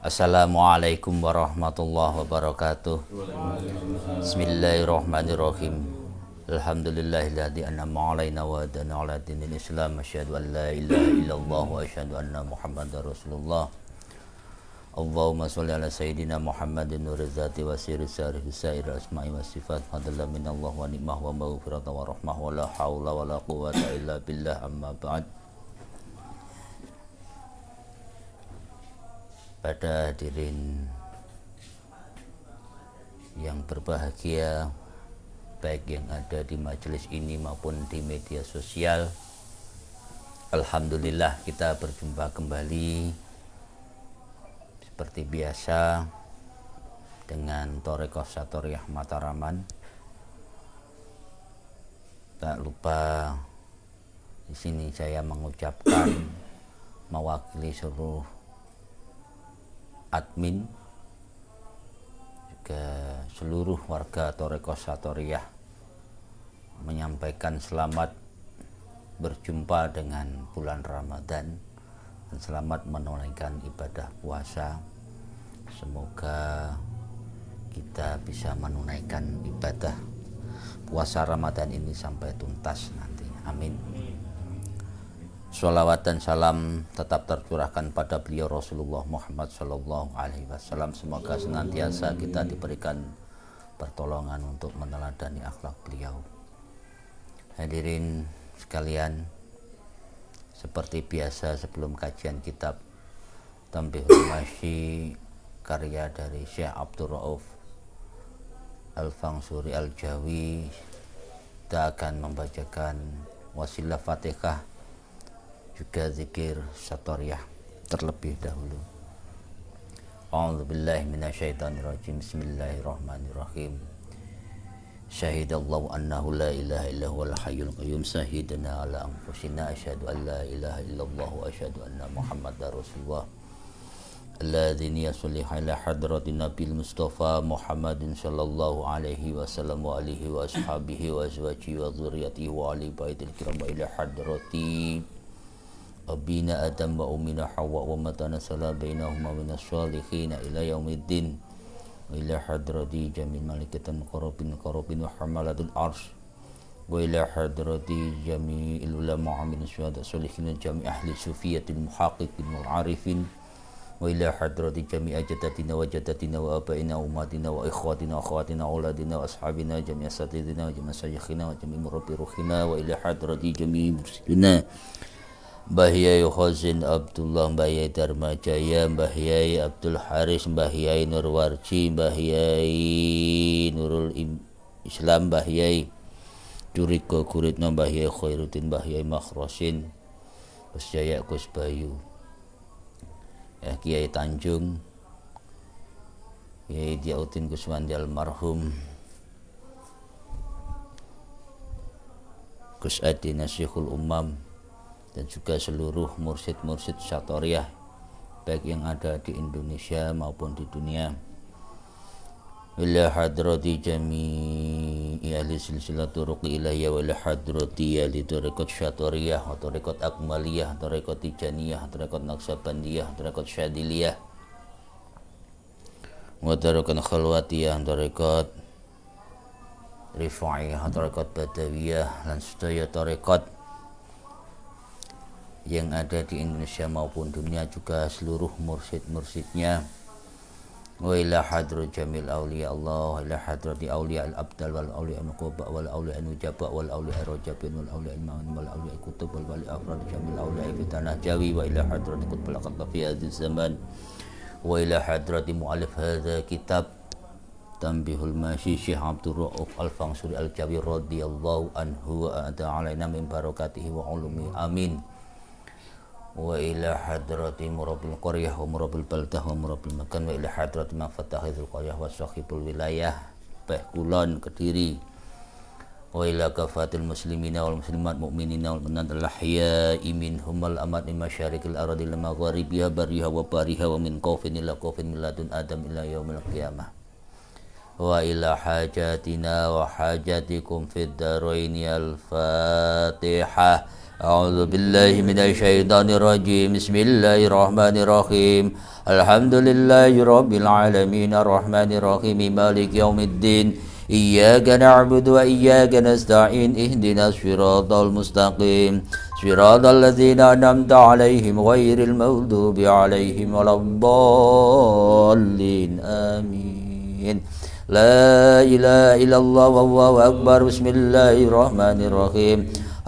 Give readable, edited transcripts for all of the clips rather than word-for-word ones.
Assalamualaikum warahmatullahi wabarakatuh. Bismillahirrahmanirrahim. Alhamdulillahilladzi an'ama 'alaina wa hadana 'ala dinil Islam. Asyhadu an la ilaha illallah wa asyhadu anna Muhammadar Rasulullah. Allahumma sholli ala sayyidina Muhammadin nuriz zati wa sirri sarih sair asma'i wa sifat fadlan minallah wa ni'mah wa maghfiratan wa rahmah wa la haula wa la quwwata illa billah amma ba'd. Pada hadirin yang berbahagia, baik yang ada di majelis ini maupun di media sosial, alhamdulillah kita berjumpa kembali seperti biasa dengan Thariqah Satoriyah Mataraman. Tak lupa di sini saya mengucapkan mewakili seluruh admin juga seluruh warga Thariqah Satoriyah menyampaikan selamat berjumpa dengan bulan Ramadan dan selamat menunaikan ibadah puasa. Semoga kita bisa menunaikan ibadah puasa Ramadan ini sampai tuntas nantinya. Amin. Sholawat dan salam tetap tercurahkan pada beliau Rasulullah Muhammad Sallallahu Alaihi Wasallam. Semoga senantiasa kita diberikan pertolongan untuk meneladani akhlak beliau. Hadirin sekalian, seperti biasa sebelum kajian kitab Tanbihul Masyi karya dari Syekh Abdul Rauf Al-Fangsuri Al-Jawi, kita akan membacakan wasilah Fatihah juga zikir Satoriyah terlebih dahulu. A'udzubillahi minasyaitonirrajim. Bismillahirrahmanirrahim. Syahidallahu annahu la ilaha illa huwal hayyul qayyum. Syahidana ala anfusina asyhadu an la ilaha illallah wa asyhadu anna Muhammadar Rasulullah. Alladzini yusalli ala hadratin Nabil Mustafa Muhammadin sallallahu alaihi wasallam wa alihi wa ashabihi wa azwajihi wa dzurriyyatihi wa ali baitil kiram wa ila hadrati Abina Adam wa Ummina Hawa wa matana salah bainahuma minas shalihin ila yaumiddin wa ila hadrati jamil malikatul muqarrabin wa hamalatul arsh wa ila hadrati jami'il ulama min syuhada sholihin jami' ahli sufiyatil muhaqqiqin wal arifin wa ila hadrati jami' ajdatina wa jaddatina wa abaina wa umatina wa ikhwatina wa akhawatina wa auladina wa ashabina jami' asatidina wa jami' masyayikhina wa jami' murabbi ruhina wa ila hadrati jami' mursidina Mbah Yai Khazin Abdullah, Mbah Yai Dharma Jaya, Mbah Yai Abdul Haris, Mbah Yai Nurwarji, Mbah Yai Nurul Islam, Mbah Yai Duriko Guritno, Mbah Yai Khairuddin, Mbah Yai Makhrosin, Gus Jaya, Gus Bayu, ya Kiai Tanjung, Kiai Diautin Gus Wandi almarhum, Gus Adi Nasikhul Umam, dan juga seluruh mursyid-mursyid Satoriyah baik yang ada di Indonesia maupun di dunia. Ila hadrati jami'i ahli silsilah turuqi ilahiyah wa ila hadrati ahli Thariqat Satoriyah wa Thariqat Akmaliyah, Thariqat Tijaniyah, Thariqat Naqsabandiyah, Thariqat Syadiliyah wa Thariqat Khalwatiyah, Thariqat Rifa'iyah, Thariqat Badawiyah dan sedaya thariqat yang ada di Indonesia maupun dunia, juga seluruh mursyid-mursyidnya. Wa ila hadrat jamil awliya Allah, wa ila hadrati awliya al-abdal wal awliya al-nuqaba wal awliya al-nujaba wal awliya al-rajabin wal awliya al-ma'ani wal awliya al-kutub wal wali afrad jamil awliya fi tanah jawi, wa ila hadrati qutbul aqtab fi hadhihi zaman, wa ila hadrati mu'alif hadha kitab Tanbihul Masyi Syekh Abdul Rauf Al-Fangsuri Al-Jawi radhiyallahu anhu wa ata alaina min barakatihi wa ulumi amin. Wa ila hadrati murabil qaryah wa murabil baldah wa murabil makan wa ila hadrati ma fatahidul qaryah wa sahibul wilayah Beh Kulon Kediri wa ila kafatil muslimina wal muslimat mu'minina wal mu'minat al-ahya'i minhum wal amat min masyarikil ardi lil magharibiha bariha wa bariha wa min qaufin ila qaufin miladun adam ila yaumil qiyamah wa ila hajatina wa hajatikum fid daraini al-fatihah. أعوذ بالله من الشيطان الرجيم بسم الله الرحمن الرحيم الحمد لله رب العالمين الرحمن الرحيم مالك يوم الدين إياك نعبد وإياك نستعين اهدنا الصراط المستقيم صراط الذين أنعمت عليهم غير المغضوب عليهم ولا الضالين آمين لا إله إلا الله والله أكبر بسم الله الرحمن الرحيم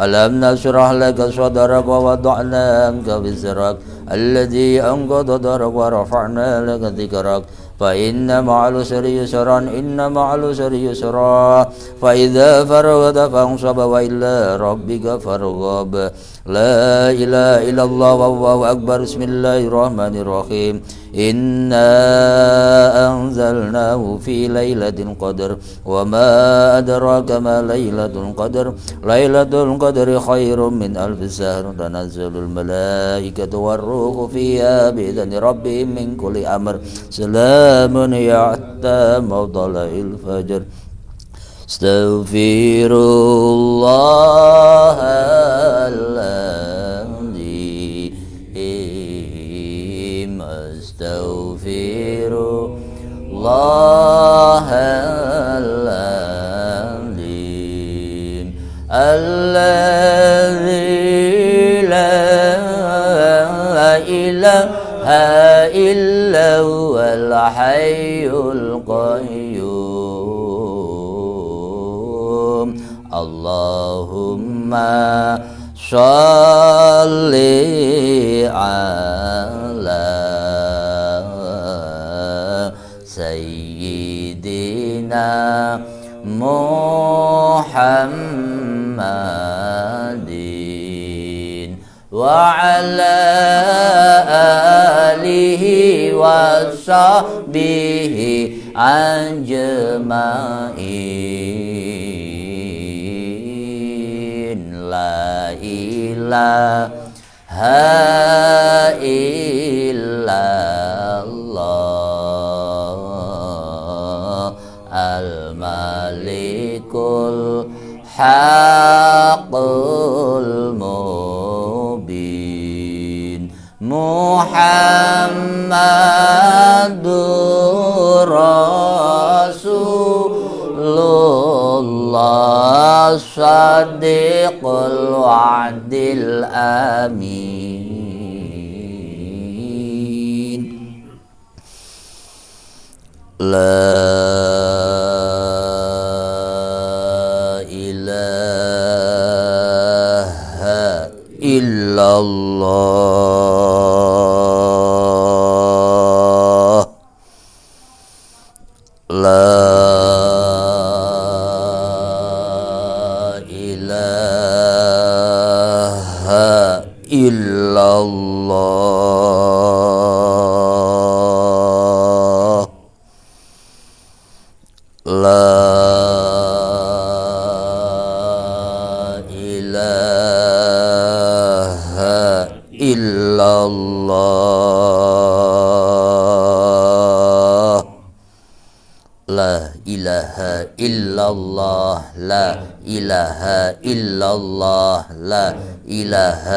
ألم نشرح لك صدرك ووضعنا عنك وزرك الذي أنقض ظهرك ورفعنا لك ذكرك فإن مع العسر يسرا إن مع العسر يسرا فإذا فرغت فانصب وإلى ربك فارغب لا إله إلا الله والله أكبر بسم الله الرحمن الرحيم إنا أنزلناه في ليلة القدر وما أدراك ما ليلة القدر ليلة القدر خير من ألف شهر تنزل الملائكة والروح فيها بإذن ربهم من كل أمر سلام حتى مطلع الفجر استغفر الله العظيم استغفر الله العظيم الذي لا إله إلا هو الحي القيوم اللهم صل على سيدنا محمد وعلى آله وصحبه أجمعين لا إله إلا الله الملك الحق المبين محمد رسول الله صديق الوعد الأمين لا إله إلا الله لا إله إلا الله لا إله إلا الله لا إله إلا الله لا إله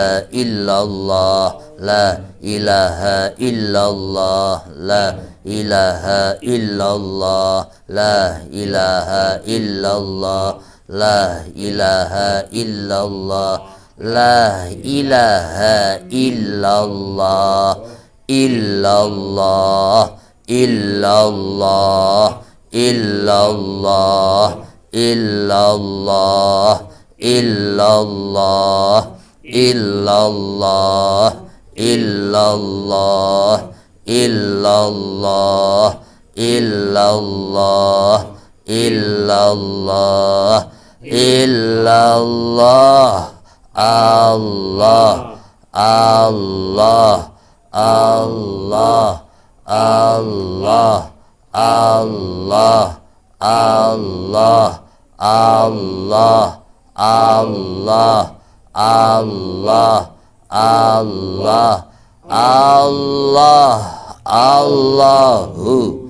إلا الله لا إله إلا الله لا إله إلا الله لا إله إلا الله لا إله إلا الله لا إله إلا الله لا إله إلا الله إلا الله إلا الله إلا الله إلا الله إلا الله إلا الله إلا الله إلا الله إلا الله إلا الله إلا الله الله الله الله الله الله الله الله الله الله الله Allah Allahu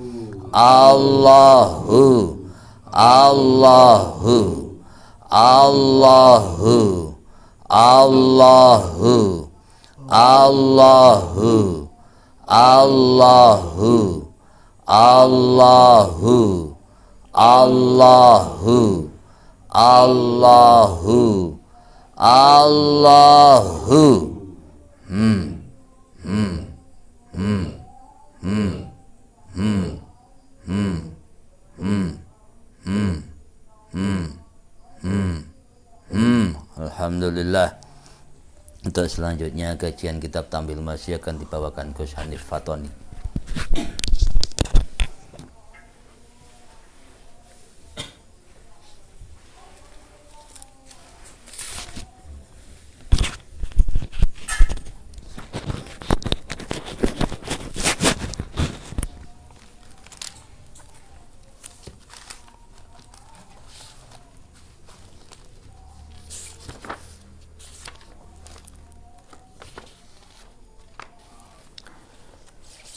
Allahu Allahu Allahu Allahu, Allahu, Allahu, Allahu, Allahu, Allahu, Allahu. Alhamdulillah. Untuk selanjutnya kajian kitab Tambil Masih akan dibawakan Gus Hanif Fatoni.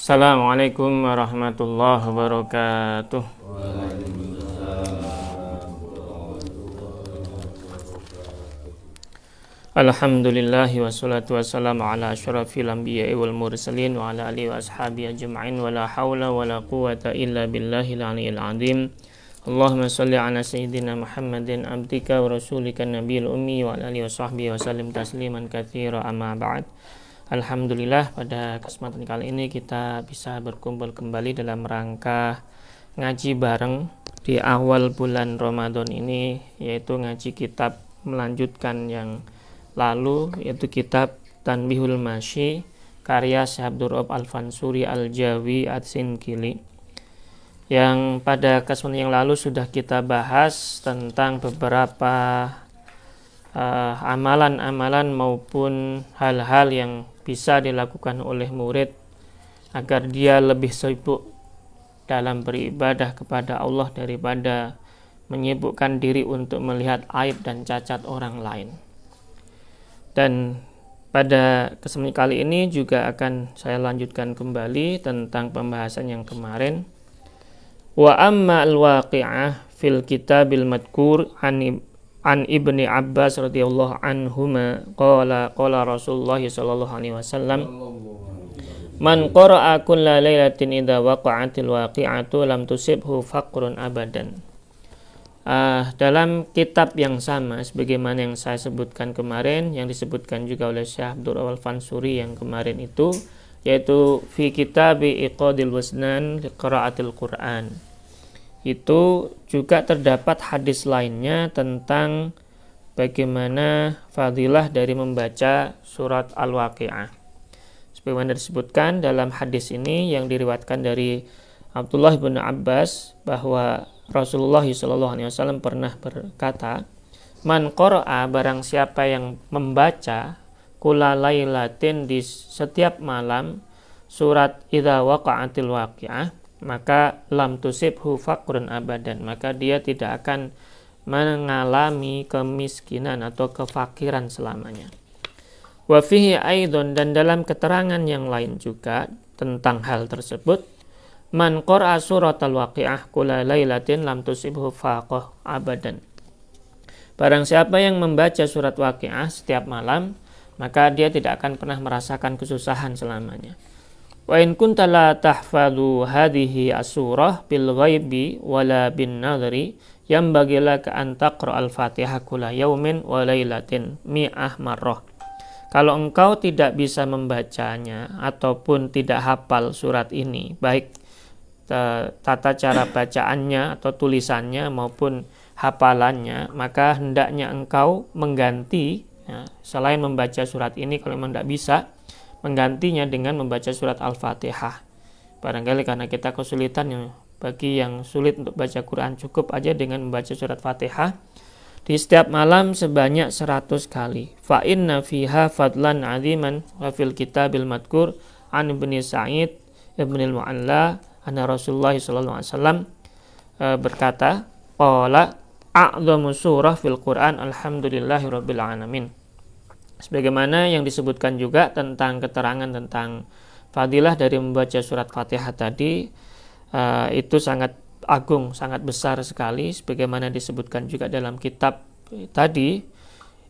Assalamualaikum warahmatullahi wabarakatuh. Alhamdulillahi wassalatu wassalamu ala asyrafil anbiya'i wal mursalin wa ala alihi wa ashabihi ajma'in wa la hawla wa la quwwata illa billahil aliyyil azim. Allahumma shalli ala sayyidina Muhammadin abdika wa rasulika nabiyil ummi wa ala alihi wa sahbihi wa sallim tasliman katsira, amma ba'd. Alhamdulillah, pada kesempatan kali ini kita bisa berkumpul kembali dalam rangka ngaji bareng di awal bulan Ramadan ini, yaitu ngaji kitab melanjutkan yang lalu, yaitu kitab Tanbihul Masyi karya Syekh Abdurraub Al-Fansuri Al-Jawi At-Sinkili, yang pada kesempatan yang lalu sudah kita bahas tentang beberapa amalan-amalan maupun hal-hal yang bisa dilakukan oleh murid agar dia lebih sibuk dalam beribadah kepada Allah daripada menyibukkan diri untuk melihat aib dan cacat orang lain. Dan pada kesempatan kali ini juga akan saya lanjutkan kembali tentang pembahasan yang kemarin. Wa amma al-waqi'ah fil kitabil madkur an Ibni Abbas radhiyallahu anhuma qala Rasulullah sallallahu alaihi wasallam, man qara'a kulla lailatin idza waqa'atil waqi'atu lam tusibhu faqrun abadan. Dalam kitab yang sama sebagaimana yang saya sebutkan kemarin, yang disebutkan juga oleh Syekh Abdurraub Al-Fansuri yang kemarin itu, yaitu fi kitabi iqadil wasnan liqiraatil Qur'an. Itu juga terdapat hadis lainnya tentang bagaimana fadilah dari membaca surat Al-Waqi'ah. Sebagaimana disebutkan dalam hadis ini yang diriwayatkan dari Abdullah bin Abbas bahwa Rasulullah SAW pernah berkata, man qara'a, barang siapa yang membaca kula lailatin, di setiap malam, surat idza waqa'atil waqi'ah, maka lam tusibhu faqrun abadan, maka dia tidak akan mengalami kemiskinan atau kefakiran selamanya. Wa fihi aidon, dan dalam keterangan yang lain juga tentang hal tersebut, man qara'a suratal waqi'ah kulla lailatin lam tusibhu faqah abadan, barang siapa yang membaca surat Waqi'ah setiap malam, maka dia tidak akan pernah merasakan kesusahan selamanya. Wa in kunta la tahfadhu hadhihi as-surah bil ghaibi wala bin nadhri yambaghi laka an taqra al-Fatihah kulla yaumin wa lailatin mi'ah marrah. Kalau engkau tidak bisa membacanya ataupun tidak hafal surat ini, baik tata cara bacaannya atau tulisannya maupun hafalannya, maka hendaknya engkau mengganti, selain membaca surat ini, kalau memang tidak bisa, menggantinya dengan membaca surat Al-Fatihah. Barangkali karena kita kesulitan, bagi yang sulit untuk baca Quran, cukup aja dengan membaca surat Fatihah di setiap malam sebanyak 100 kali. Fa inna fiha fadlan aziman wa fil kitabil madkur an Ibni Sa'id Ibnil Mu'alla anna Rasulullah sallallahu alaihi wasallam berkata, qala a'dhamu surah fil Quran alhamdulillahirabbil alamin. Sebagaimana yang disebutkan juga tentang keterangan tentang fadilah dari membaca surat Fatihah tadi, itu sangat agung, sangat besar sekali, sebagaimana disebutkan juga dalam kitab tadi,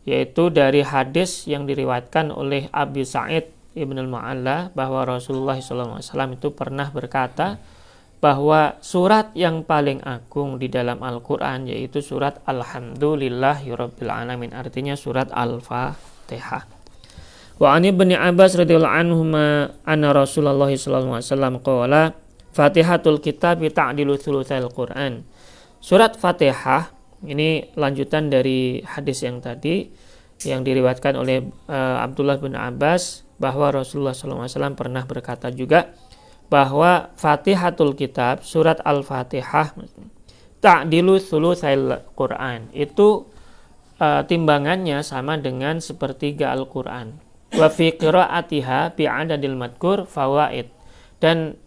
yaitu dari hadis yang diriwayatkan oleh Abi Sa'id Ibn al-Mu'alla bahwa Rasulullah SAW itu pernah berkata bahwa surat yang paling agung di dalam Al-Quran yaitu surat Alhamdulillahirabbil alamin, artinya surat Al-Fatihah. Wa ani Ibnu Abbas radhiyallahu anhuma anna Rasulullah sallallahu alaihi wasallam qala Fatihatul kitab ta'dilu thulutsal Quran. Surat Fatihah ini lanjutan dari hadis yang tadi yang diriwayatkan oleh Abdullah bin Abbas bahwa Rasulullah sallallahu alaihi wasallam pernah berkata juga bahwa Fatihatul kitab, surat Al-Fatihah ta'dilu thulutsal Quran. Itu timbangannya sama dengan sepertiga Al-Quran. Wa fi qiraatiha bi'adadil madkur fawaid. Dan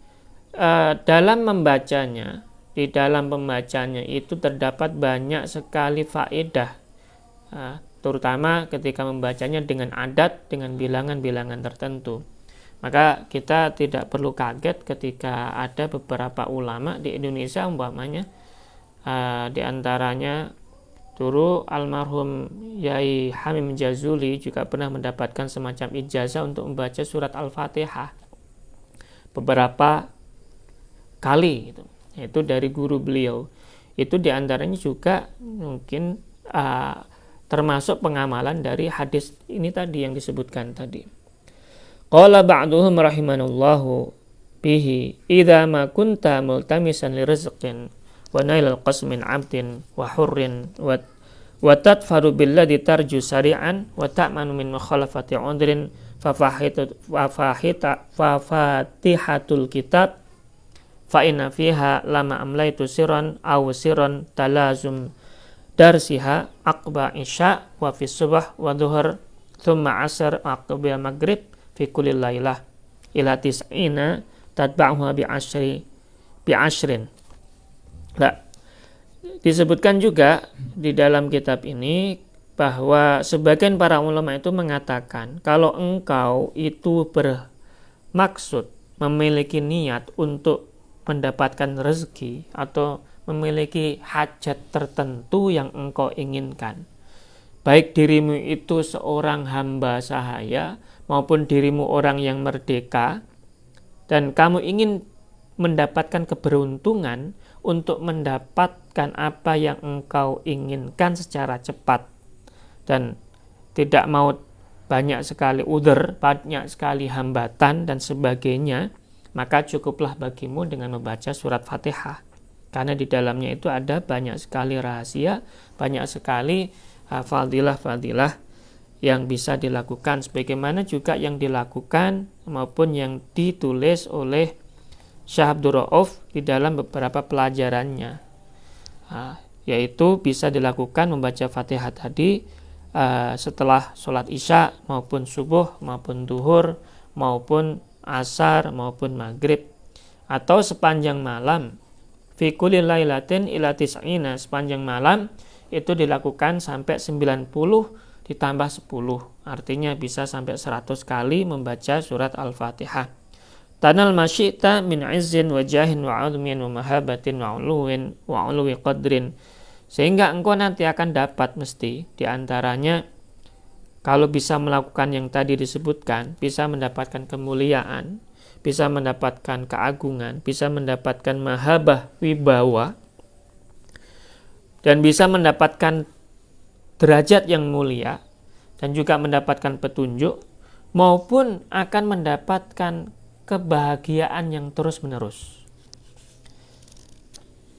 dalam membacanya, di dalam pembacanya itu terdapat banyak sekali faedah, terutama ketika membacanya dengan adat, dengan bilangan-bilangan tertentu. Maka kita tidak perlu kaget ketika ada beberapa ulama di Indonesia umpamanya, di antaranya dulu almarhum Yai Hamim Jazuli juga pernah mendapatkan semacam ijazah untuk membaca surat Al-Fatihah beberapa kali gitu. Itu dari guru beliau. Itu diantaranya juga mungkin termasuk pengamalan dari hadis ini tadi yang disebutkan tadi. Qala ba'duhum rahimanallahu bihi idza ma kunta multamisan li rizqin wa nailal qasmin 'abdin wa hurrin wa tadfaru billadhi tarju sari'an wa ta'manu min mukhalafati 'udrin fa fatihatul kitab fa inna fiha lama amlaitu sirran aw sirran talazum darsiha aqba isya wa fi subh wa dhuhr thumma asr aqba maghrib fi kulli lailah ila tis'ina tatba'uha bi ashrin. Nah, disebutkan juga di dalam kitab ini bahwa sebagian para ulama itu mengatakan kalau engkau itu bermaksud memiliki niat untuk mendapatkan rezeki atau memiliki hajat tertentu yang engkau inginkan, baik dirimu itu seorang hamba sahaya maupun dirimu orang yang merdeka, dan kamu ingin mendapatkan keberuntungan untuk mendapatkan apa yang engkau inginkan secara cepat dan tidak mau banyak sekali udzur, banyak sekali hambatan dan sebagainya, maka cukuplah bagimu dengan membaca surat Fatihah, karena di dalamnya itu ada banyak sekali rahasia, banyak sekali fadilah-fadilah yang bisa dilakukan, sebagaimana juga yang dilakukan maupun yang ditulis oleh Syekh Abdul Rauf di dalam beberapa pelajarannya, yaitu bisa dilakukan membaca Fatihah tadi setelah sholat isya maupun subuh maupun duhur maupun asar maupun maghrib, atau sepanjang malam fi kulli lailatin ila tis'ina, sepanjang malam itu dilakukan sampai 90 ditambah 10, artinya bisa sampai 100 kali membaca surat Al-Fatihah. Tanal masyita min izzin wa jahin wa azmin wa mahabatin wa uluwi qadrin, sehingga engkau nanti akan dapat mesti diantaranya kalau bisa melakukan yang tadi disebutkan, bisa mendapatkan kemuliaan, bisa mendapatkan keagungan, bisa mendapatkan mahabah wibawa, dan bisa mendapatkan derajat yang mulia, dan juga mendapatkan petunjuk, maupun akan mendapatkan kebahagiaan yang terus-menerus,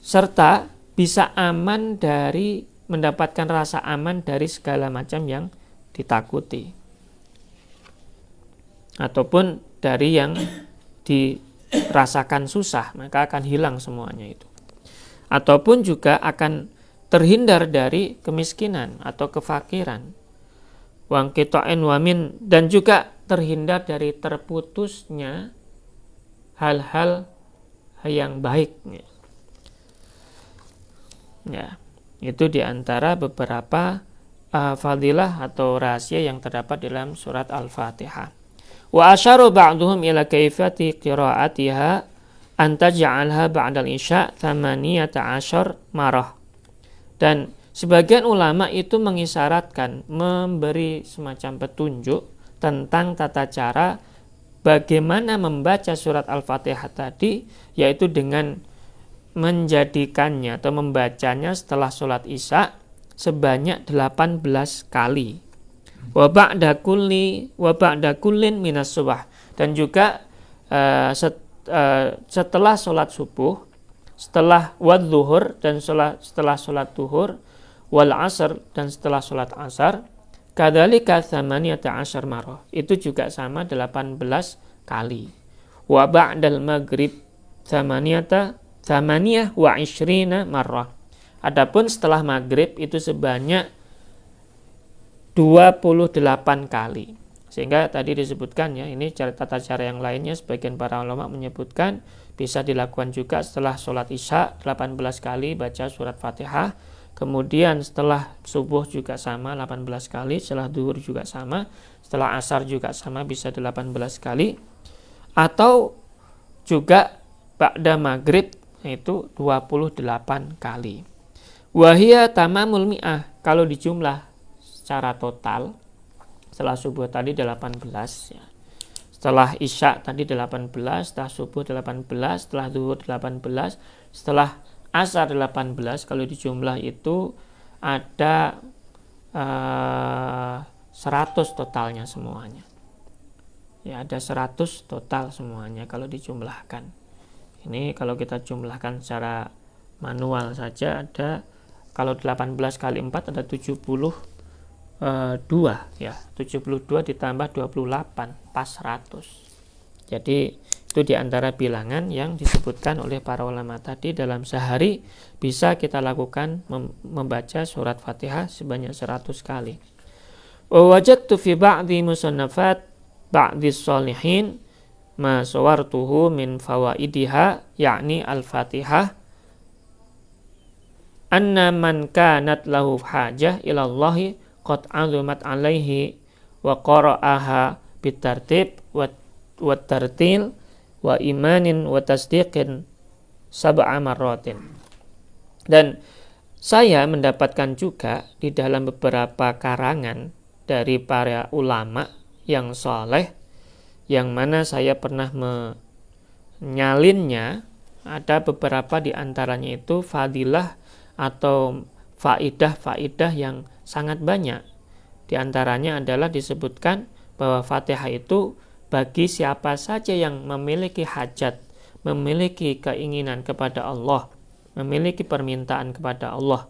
serta bisa aman dari mendapatkan rasa aman dari segala macam yang ditakuti ataupun dari yang dirasakan susah, maka akan hilang semuanya itu, ataupun juga akan terhindar dari kemiskinan atau kefakiran, wangkita'in wamin, dan juga terhindar dari terputusnya hal-hal yang baik. Ya, itu diantara beberapa fadilah atau rahasia yang terdapat dalam surat Al-Fatihah. Wa asyaru ba'duhum ila kaifati qira'atiha an taj'alha ba'dal isya 18 marah. Dan Sebagian ulama itu mengisyaratkan, memberi semacam petunjuk tentang tata cara bagaimana membaca surat Al-Fatihah tadi, yaitu dengan menjadikannya atau membacanya setelah sholat isya sebanyak 18 kali. Wa ba'da kullin minas subah, dan juga setelah sholat subuh, setelah wadzuhur dan setelah sholat duhur, wal asr dan setelah sholat asar, kadzalika 18 marrah, itu juga sama 18 kali. Wa ba'dal maghrib 28 marrah. Adapun setelah maghrib itu sebanyak 28 kali. Sehingga tadi disebutkan ya, ini tata cara yang lainnya sebagian para ulama menyebutkan bisa dilakukan juga setelah sholat isya 18 kali baca surat Fatihah. Kemudian setelah subuh juga sama 18 kali, setelah duhur juga sama, setelah asar juga sama bisa 18 kali. Atau juga ba'da maghrib itu 28 kali. Wahia tamamul mi'ah, kalau dijumlah secara total setelah subuh tadi 18 ya. Setelah isya tadi 18, setelah subuh 18, setelah duhur 18, setelah asar 18, kalau dijumlah itu ada 100 totalnya semuanya. Ya, ada 100 total semuanya kalau dijumlahkan. Ini kalau kita jumlahkan secara manual saja ada, kalau 18 kali 4 ada 72 ya. 72 ditambah 28 pas 100. Jadi itu diantara bilangan yang disebutkan oleh para ulama tadi, dalam sehari bisa kita lakukan membaca surat Fatihah sebanyak 100 kali. Wa wajadtu fi ba'di musannafat ba'di sholihin ma sawartuhu min fawaidiha, yakni al-Fatihah, anna man kanat lahu hajah ilallahi qad azumat alaihi wa qara'aha bitartib wa tartil wa imanin wa tasdiqin sab'a marratin. Dan saya mendapatkan juga di dalam beberapa karangan dari para ulama yang soleh, yang mana saya pernah menyalinnya, ada beberapa di antaranya itu fadilah atau faidah-faidah yang sangat banyak. Di antaranya adalah disebutkan bahwa Fatihah itu bagi siapa saja yang memiliki hajat, memiliki keinginan kepada Allah, memiliki permintaan kepada Allah,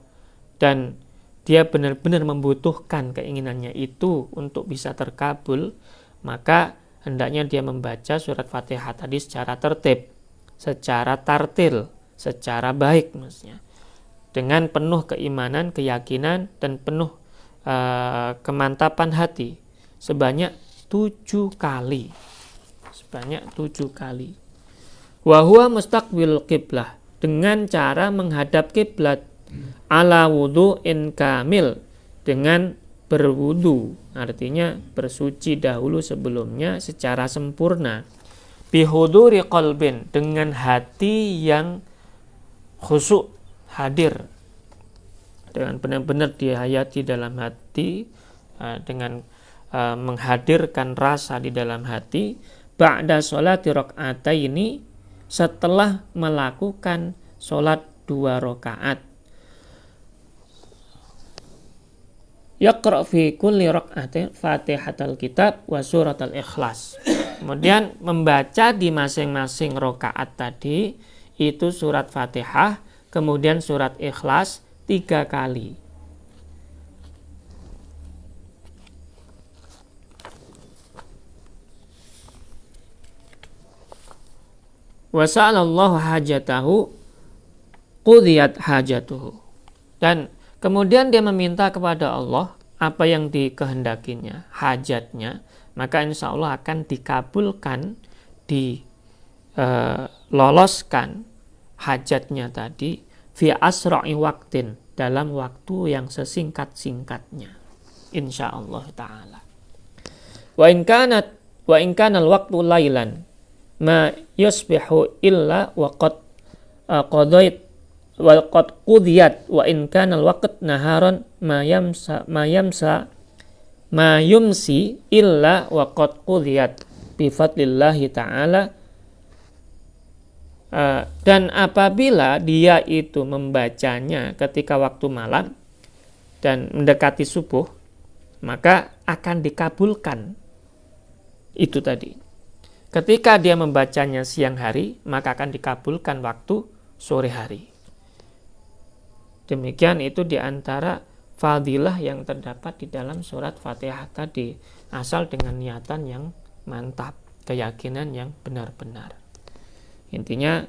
dan dia benar-benar membutuhkan keinginannya itu untuk bisa terkabul, maka hendaknya dia membaca surat Fatihah tadi secara tertib, secara tartil, secara baik maksudnya, dengan penuh keimanan, keyakinan, dan penuh kemantapan hati sebanyak 7 kali. Sebanyak 7 kali. Wa huwa mustaqbil qiblah, dengan cara menghadap kiblat, ala wudu'in kamil, dengan berwudu, artinya bersuci dahulu sebelumnya secara sempurna. Bihuduri qalbin, dengan hati yang khusyuk, hadir, dengan benar-benar dihayati dalam hati, dengan menghadirkan rasa di dalam hati. Ba'da sholati rakaataini, setelah melakukan sholat 2 rakaat. Yaqra' fi kulli raka'atin Fatihatul Kitab wa suratul Ikhlas. Kemudian membaca di masing-masing rakaat tadi itu surat Fatihah, kemudian surat Ikhlas 3 kali. Wa sa'alallahu hajatahu qudiyat hajatuhu. Dan kemudian dia meminta kepada Allah apa yang dikehendakinya, hajatnya, maka insya Allah akan dikabulkan, diloloskan hajatnya tadi fi asra'i waktin, dalam waktu yang sesingkat-singkatnya, insya Allah ta'ala. Wa in kana al-waqtu lailan ma yusbihu illa wa qad qadait qad qudiyat wa in kana al-waqt naharan ma yumsi illa wa qad qudiyat bi fadlillahi ta'ala. Dan apabila dia itu membacanya ketika waktu malam dan mendekati subuh, maka akan dikabulkan itu tadi. Ketika dia membacanya siang hari, maka akan dikabulkan waktu sore hari. Demikian itu diantara fadilah yang terdapat di dalam surat Fatihah tadi, asal dengan niatan yang mantap, keyakinan yang benar-benar. Intinya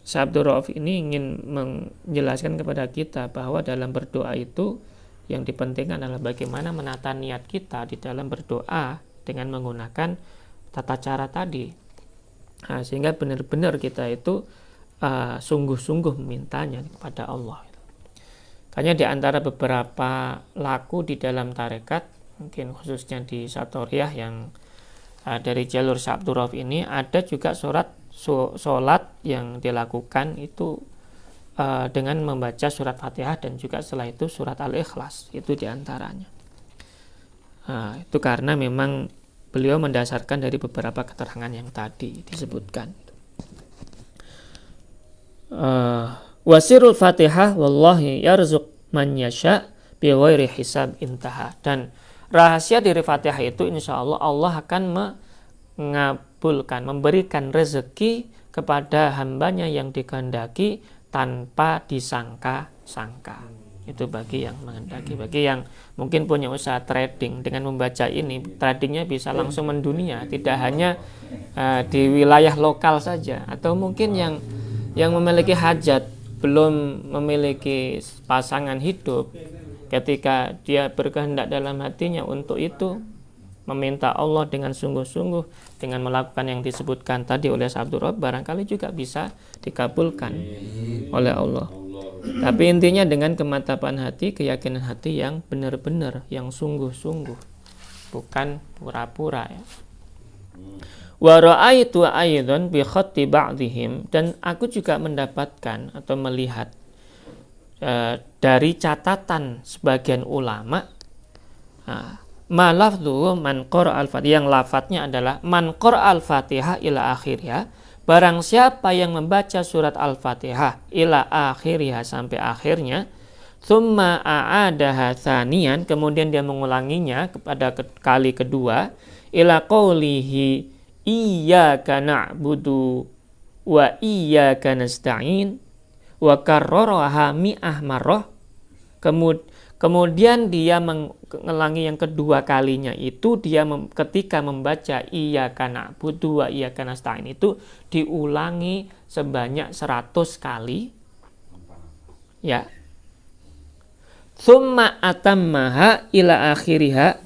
Syekh Abdul Rauf ini ingin menjelaskan kepada kita bahwa dalam berdoa itu yang dipentingkan adalah bagaimana menata niat kita di dalam berdoa dengan menggunakan tata cara tadi, sehingga benar-benar kita itu sungguh-sungguh memintanya kepada Allah. Karena di antara beberapa laku di dalam tarekat, mungkin khususnya di Satoriyah yang dari jalur Syekh Abdul Rauf ini, ada juga sholat yang dilakukan itu dengan membaca surat Fatihah dan juga setelah itu surat Al-Ikhlas, itu diantaranya. Itu karena memang beliau mendasarkan dari beberapa keterangan yang tadi disebutkan. Wasirul Fatihah wallahi yarzuq man yasha bi ghairi hisab intaha. Dan rahasia dari Fatihah itu insya Allah Allah akan mengabulkan, memberikan rezeki kepada hambanya yang dikehendaki tanpa disangka-sangka. Itu bagi yang menghendaki. Bagi yang mungkin punya usaha trading, dengan membaca ini tradingnya bisa langsung mendunia, tidak hanya di wilayah lokal saja. Atau mungkin yang memiliki hajat, belum memiliki pasangan hidup, ketika dia berkehendak dalam hatinya untuk itu, meminta Allah dengan sungguh-sungguh, dengan melakukan yang disebutkan tadi oleh Syekh Abdul Rauf, barangkali juga bisa dikabulkan oleh Allah. Tapi intinya dengan kemantapan hati, keyakinan hati yang benar-benar, yang sungguh-sungguh, bukan pura-pura ya. Wa ra'aitu aidan bi khatti ba'dihim, dan aku juga mendapatkan atau melihat dari catatan sebagian ulama, ma lafdhu man qara al-Fatihah, yang lafadznya adalah man qara al-Fatihah ila akhirnya, barang siapa yang membaca surat Al-Fatihah ila akhirnya sampai akhirnya, thumma a'adaha thaniyan, kemudian dia mengulanginya kepada kali kedua, ila qawlihi iyyaka na'budu wa iyyaka nasta'in wa karraraha mi'ah marrah, kemudian dia mengulangi yang kedua kalinya itu, dia ketika membaca iyyaka na'budu wa iyyaka nasta'in itu diulangi sebanyak 100 kali ya. Tsumma atammaha ila akhiriha,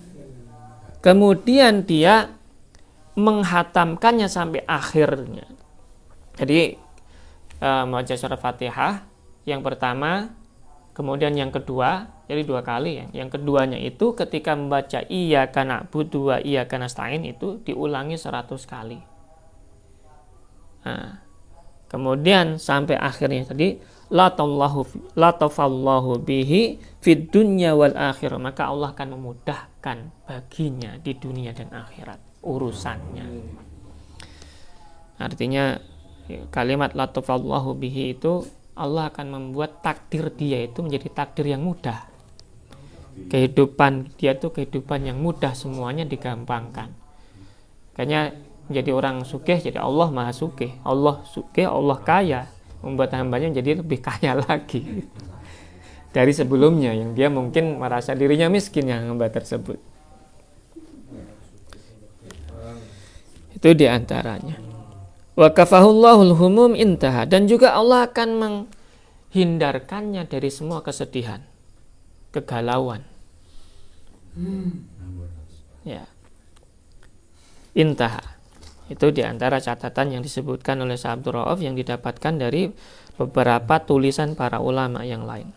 kemudian dia menghatamkannya sampai akhirnya. Jadi membaca surat Fatihah yang pertama, kemudian yang kedua, jadi 2 kali ya. Yang keduanya itu ketika membaca iyyaka na'budu wa iyyaka nasta'in itu diulangi 100 kali. Kemudian sampai akhirnya tadi la tafallahu bihi fid dunya wal akhirah, maka Allah akan memudahkan baginya di dunia dan akhirat urusannya. Artinya kalimat la tafallahu bihi itu Allah akan membuat takdir dia itu menjadi takdir yang mudah. Kehidupan dia itu kehidupan yang mudah, semuanya digampangkan. Kayaknya menjadi orang sugih, jadi Allah maha sugih. Allah sugih, Allah kaya, membuat hambanya menjadi lebih kaya lagi dari sebelumnya, yang dia mungkin merasa dirinya miskin yang hamba tersebut. Itu diantaranya. Wa kafahullahul humum intaha, dan juga Allah akan menghindarkannya dari semua kesedihan, kegalauan. Ya. Intaha. Itu diantara catatan yang disebutkan oleh Syekh Abdul Rauf yang didapatkan dari beberapa tulisan para ulama yang lain.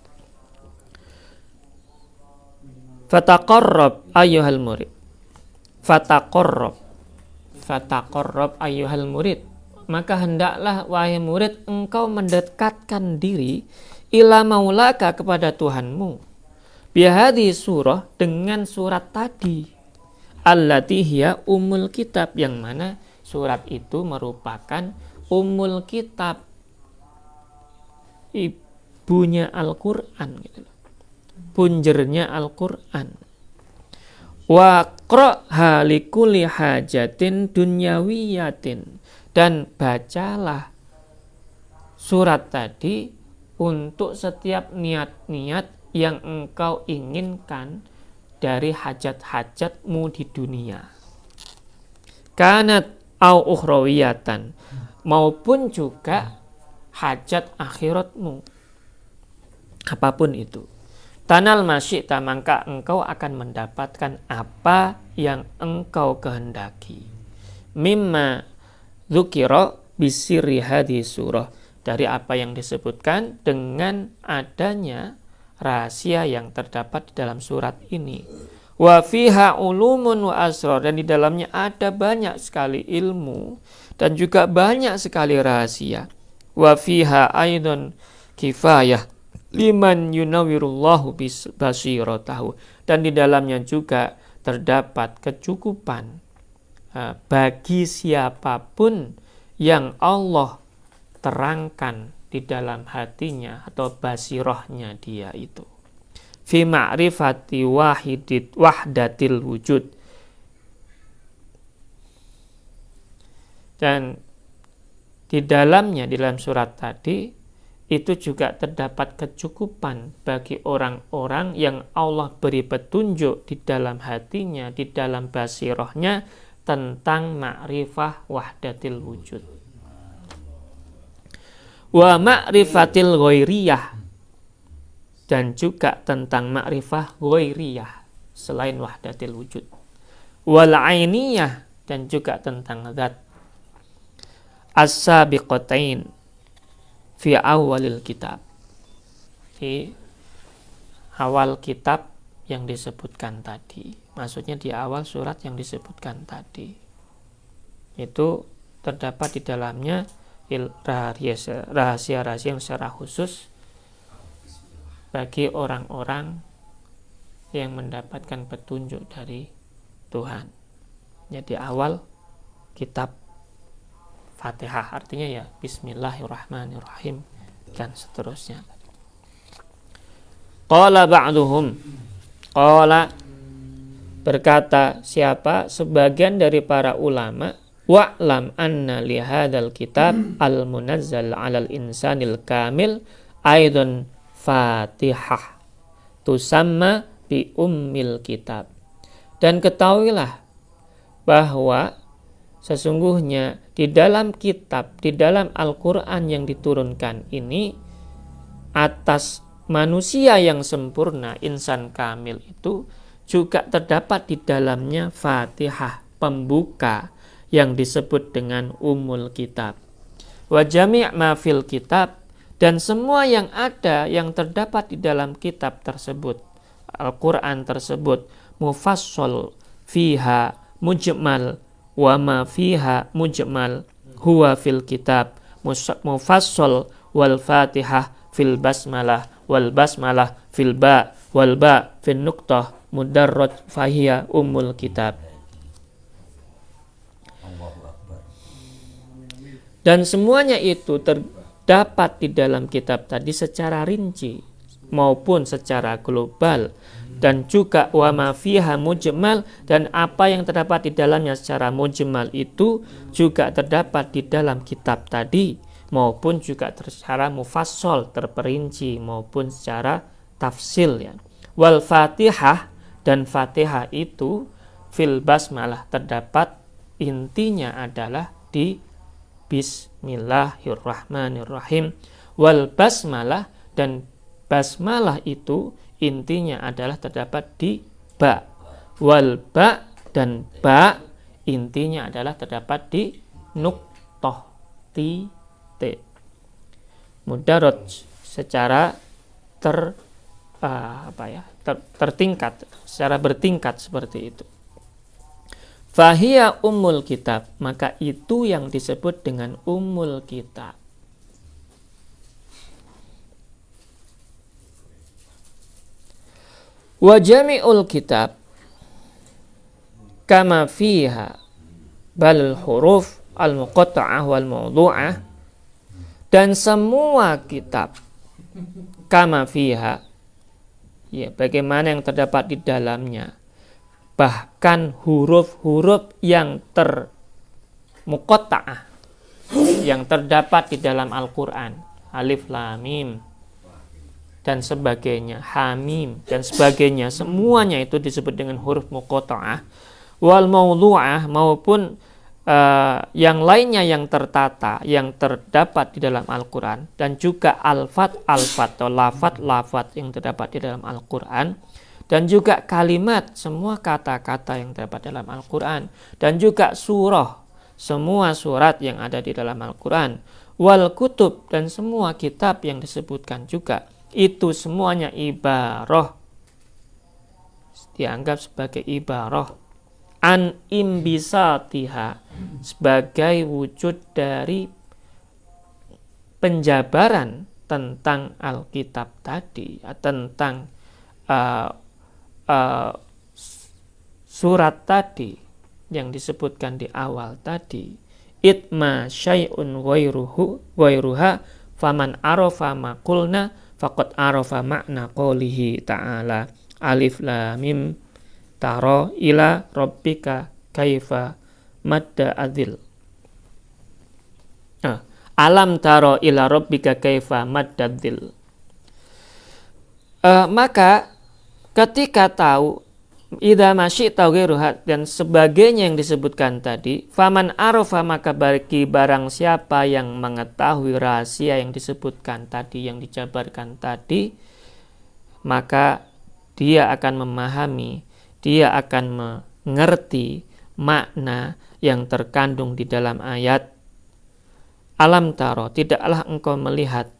Fataqarrab ayyuhal murid. Fataqarrab ayyuhal murid. maka hendaklah wahai murid engkau mendekatkan diri ila maulaka kepada Tuhanmu bihadi surah dengan surat tadi allati hiya ummul kitab, yang mana surat itu merupakan ummul kitab, ibunya Al-Quran gitu loh, punjernya Al-Quran. Wa qra'ha likulli hajatin dunyawiyatin, dan bacalah surat tadi untuk setiap niat-niat yang engkau inginkan dari hajat-hajatmu di dunia. Kanat au ukhrawiyatan, maupun juga hajat akhiratmu, apapun itu. Tanal masyita, maka engkau akan mendapatkan apa yang engkau kehendaki. Mimma dzukira bisirri hadhihi surah, dari apa yang disebutkan dengan adanya rahasia yang terdapat di dalam surat ini. Wa fiha ulumun wa asrar, dan di dalamnya ada banyak sekali ilmu dan juga banyak sekali rahasia. Wa fiha aidon kifayah liman yunawwirullahu basiratahu, dan di dalamnya juga terdapat kecukupan bagi siapapun yang Allah terangkan di dalam hatinya atau basirahnya dia itu. Fi ma'rifati wahdatil wujud, dan di dalamnya, di dalam surat tadi itu juga terdapat kecukupan bagi orang-orang yang Allah beri petunjuk di dalam hatinya, di dalam basirahnya tentang ma'rifah wahdatil wujud. Wa ma'rifatil ghairiyah, dan juga tentang ma'rifah ghairiyah selain wahdatil wujud. Wal ainiyah, dan juga tentang zat. As-sabiqatain fi awalil kitab, di awal kitab yang disebutkan tadi, maksudnya di awal surat yang disebutkan tadi, itu terdapat di dalamnya rahasia-rahasia yang secara khusus bagi orang-orang yang mendapatkan petunjuk dari Tuhan. Jadi awal kitab Fatihah, artinya ya Bismillahirrahmanirrahim dan seterusnya. Qala ba'duhum, qala berkata siapa sebagian dari para ulama, wa'lam anna li hadzal kitab al-munazzal 'alal insanil kamil aidan Fatihah tusamma bi ummil kitab, dan ketahuilah bahwa sesungguhnya di dalam kitab, di dalam Al-Quran yang diturunkan ini, atas manusia yang sempurna, insan kamil itu juga terdapat di dalamnya Fatihah, pembuka yang disebut dengan Ummul Kitab. Wa jami' ma fil kitab, dan semua yang ada, yang terdapat di dalam kitab tersebut, Al-Quran tersebut, mufassal fiha mujmal, wa ma fiha mujmal huwa fil kitab mufassal, wal fatihah fil basmalah, wal basmalah fil ba, wal ba fil nuqtah mudarraj fahiya ummul kitab. Dan semuanya itu terdapat di dalam kitab tadi secara rinci maupun secara global, dan juga wa ma fiha mujmal, dan apa yang terdapat di dalamnya secara mujmal itu juga terdapat di dalam kitab tadi, maupun juga secara mufassal, terperinci, maupun secara tafsil ya. Wal fatihah, dan fatihah itu fil basmalah, terdapat intinya adalah di Bismillahirrahmanirrahim. Wal basmalah, dan basmalah itu intinya adalah terdapat di ba. Wal ba, dan ba intinya adalah terdapat di nuqtah, titik. Mudarraj secara tertingkat, secara bertingkat seperti itu. Fahiya ummul kitab, maka itu yang disebut dengan ummul kitab. Wa jami'ul kitab kama fiha bal huruf al-muqatta'ah wal mawdu'ah, dan semua kitab kama fiha, ya, bagaimana yang terdapat di dalamnya, bahkan huruf-huruf yang muqatta'ah yang terdapat di dalam Al-Quran, alif lam mim dan sebagainya, hamim dan sebagainya, semuanya itu disebut dengan huruf muqatta'ah. Wal mawdu'ah, maupun yang lainnya yang tertata, yang terdapat di dalam Al-Quran, dan juga alfat atau lafat yang terdapat di dalam Al-Quran, dan juga kalimat, semua kata-kata yang terdapat dalam Al-Quran, dan juga surah, semua surat yang ada di dalam Al-Quran, wal kutub, dan semua kitab yang disebutkan juga, itu semuanya ibarah, dianggap sebagai ibarah an imbisatiha, sebagai wujud dari penjabaran tentang Alkitab tadi, tentang surat tadi yang disebutkan di awal tadi. Itma syai'un ghairuha faman arafa ma qulna faqad arafa makna qoulihi ta'ala alif lam mim taro ila rabbika kaifa madda adzil. Alam taro ila rabbika kaifa madda adzil. Maka ketika tahu idza masyi'ta ghairuha dan sebagainya yang disebutkan tadi, faman arafa, maka bagi barang siapa yang mengetahui rahasia yang disebutkan tadi, yang dijabarkan tadi, maka dia akan memahami, dia akan mengerti makna yang terkandung di dalam ayat alam taro, tidaklah engkau melihat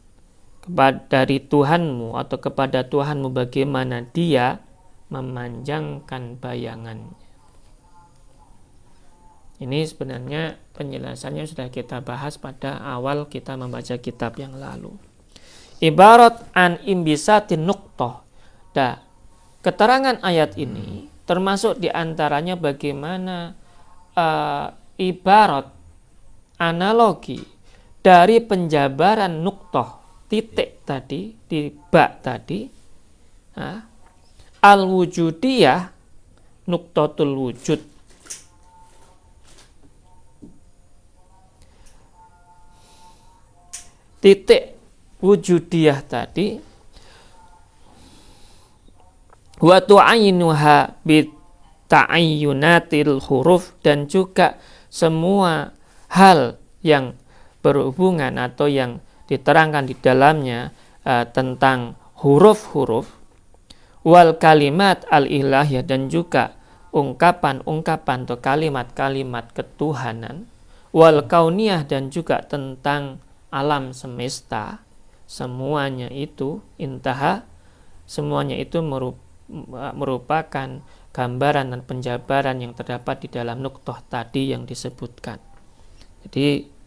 dari Tuhanmu atau kepada Tuhanmu bagaimana dia memanjangkan bayangannya. Ini sebenarnya penjelasannya sudah kita bahas pada awal kita membaca kitab yang lalu. Ibarat an imbisatin nuqtoh. Keterangan ayat ini termasuk diantaranya bagaimana ibarat, analogi dari penjabaran nuqtoh, titik tadi, di bak tadi, al-wujudiyah, nuqtatul wujud, titik wujudiyah tadi, wa tu'ayyinuha bita'ayyunatil huruf, dan juga semua hal yang berhubungan atau yang diterangkan di dalamnya tentang huruf-huruf, wal kalimat al-ilahiyah, dan juga ungkapan-ungkapan atau kalimat-kalimat ketuhanan, wal kauniyah, dan juga tentang alam semesta, semuanya itu intaha, semuanya itu merupakan gambaran dan penjabaran yang terdapat di dalam nuqtoh tadi yang disebutkan. Jadi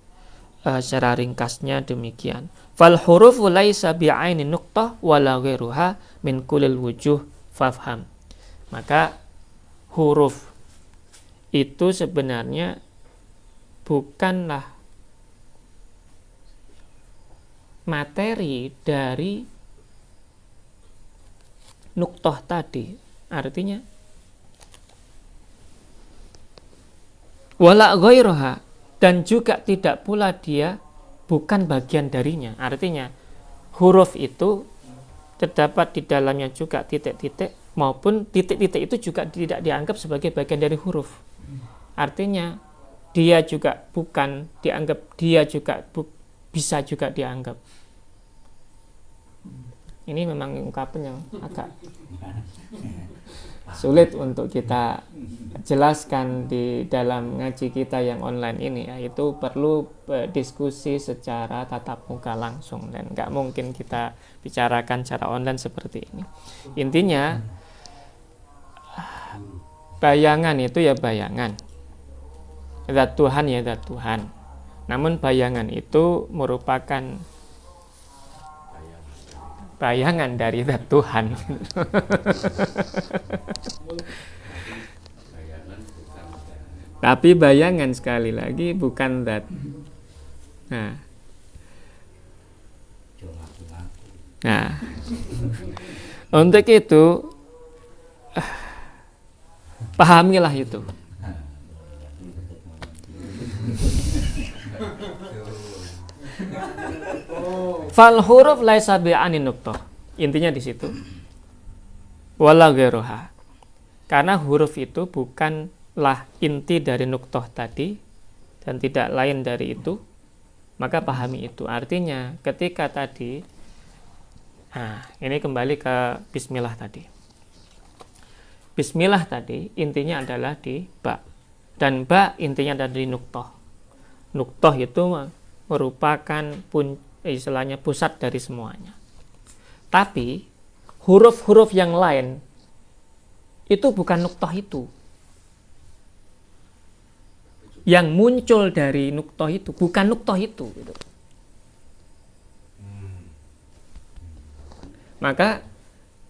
secara ringkasnya demikian. Fal hurufu laisa bi'aini nuqtah wala ghairuha min kulil wujuh fafham. Maka huruf itu sebenarnya bukanlah materi dari nuqtah tadi. Artinya wala ghairuha, dan juga tidak pula dia bukan bagian darinya. Artinya huruf itu terdapat di dalamnya juga titik-titik, maupun titik-titik itu juga tidak dianggap sebagai bagian dari huruf. Artinya dia juga bukan dianggap, dia juga bisa juga dianggap. Ini memang ungkapan yang agak sulit untuk kita jelaskan di dalam ngaji kita yang online ini, yaitu perlu diskusi secara tatap muka langsung, dan nggak mungkin kita bicarakan secara online seperti ini. Intinya bayangan itu ya bayangan, Zat Tuhan ya zat Tuhan. Namun bayangan itu merupakan bayangan dari zat Tuhan. Tapi bayangan sekali lagi bukan zat. Nah, untuk itu pahamilah itu. Fal huruf laisa bi'anin nuqtah. Intinya di situ. Wala ghairuha. Karena huruf itu bukanlah inti dari nuqtah tadi dan tidak lain dari itu, maka pahami itu. Artinya ketika tadi ini kembali ke bismillah tadi. Bismillah tadi intinya adalah di ba. Dan ba intinya ada di nuqtah. Nuqtah itu merupakan istilahnya pusat dari semuanya. Tapi huruf-huruf yang lain itu bukan nuqtah itu. Yang muncul dari nuqtah itu bukan nuqtah itu gitu. Maka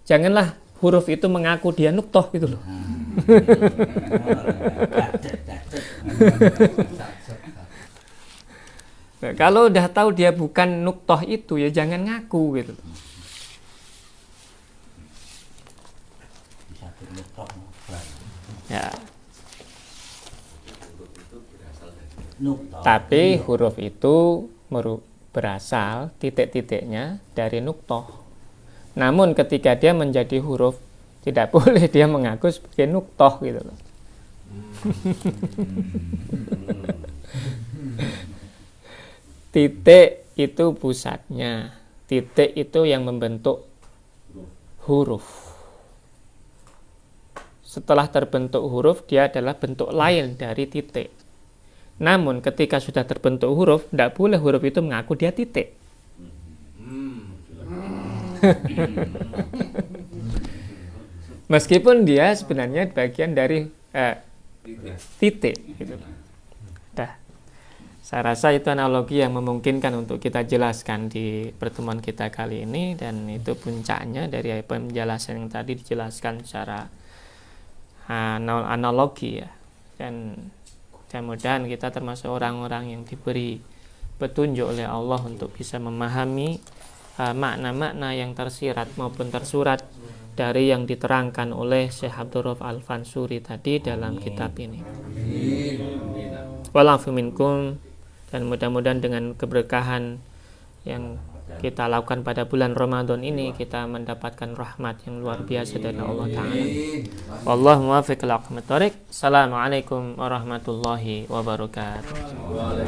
janganlah huruf itu mengaku dia nuqtah gitu loh. Nah, kalau udah tahu dia bukan nuqtah itu ya jangan ngaku gitu. Ya. Tapi huruf itu berasal titik-titiknya dari nuqtah. Namun ketika dia menjadi huruf tidak boleh dia mengaku sebagai nuqtah gitu loh. Titik itu pusatnya. Titik itu yang membentuk huruf. Setelah terbentuk huruf, dia adalah bentuk lain dari titik. Namun ketika sudah terbentuk huruf, tidak boleh huruf itu mengaku dia titik. Meskipun dia sebenarnya bagian dari titik gitu. Saya rasa itu analogi yang memungkinkan untuk kita jelaskan di pertemuan kita kali ini, dan itu puncaknya dari penjelasan yang tadi dijelaskan secara analogi ya. Dan mudah-mudahan kita termasuk orang-orang yang diberi petunjuk oleh Allah untuk bisa memahami makna-makna yang tersirat maupun tersurat dari yang diterangkan oleh Syekh Abdul Rauf Al-Fansuri tadi dalam kitab ini. Wa'afu minkum. Dan mudah-mudahan dengan keberkahan yang kita lakukan pada bulan Ramadan ini, kita mendapatkan rahmat yang luar biasa dari Allah Ta'ala. Wallahu muwaffiq ila aqwamit thoriq. Assalamualaikum warahmatullahi wabarakatuh.